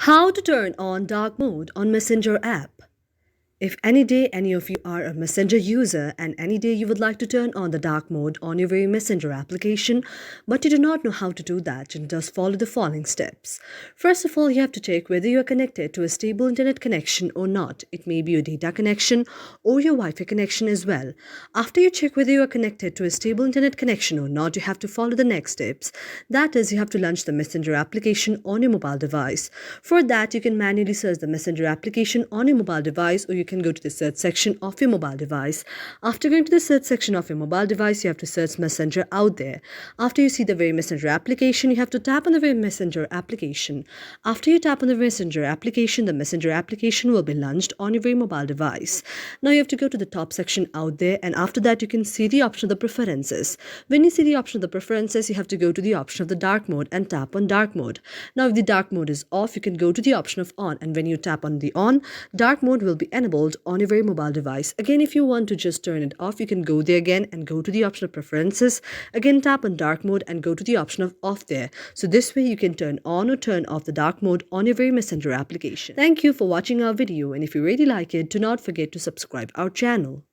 How to turn on dark mode on Messenger app. If any day any of you are a Messenger user and any day you would like to turn on the dark mode on your very Messenger application, but you do not know how to do that, then just follow the following steps. First of all, you have to check whether you are connected to a stable internet connection or not. It may be your data connection or your Wi-Fi connection as well. After you check whether you are connected to a stable internet connection or not, you have to follow the next steps. That is, you have to launch the Messenger application on your mobile device. For that, you can manually search the Messenger application on your mobile device, or you can go to the search section of your mobile device. After going to the search section of your mobile device, you have to search Messenger out there. After you see the very Messenger application, you have to tap on the very Messenger application. After you tap on the Messenger application will be launched on your very mobile device. Now you have to go to the top section out there, and after that you can see the option of the preferences. When you see the option of the preferences, you have to go to the option of the dark mode and tap on dark mode. Now if the dark mode is off, you can go to the option of on, and when you tap on the on, dark mode will be enabled on your very mobile device. Again, if you want to just turn it off, you can go there again and go to the option of preferences. Again, tap on dark mode and go to the option of off there. So this way you can turn on or turn off the dark mode on your very Messenger application. Thank you for watching our video, and if you really like it, do not forget to subscribe our channel.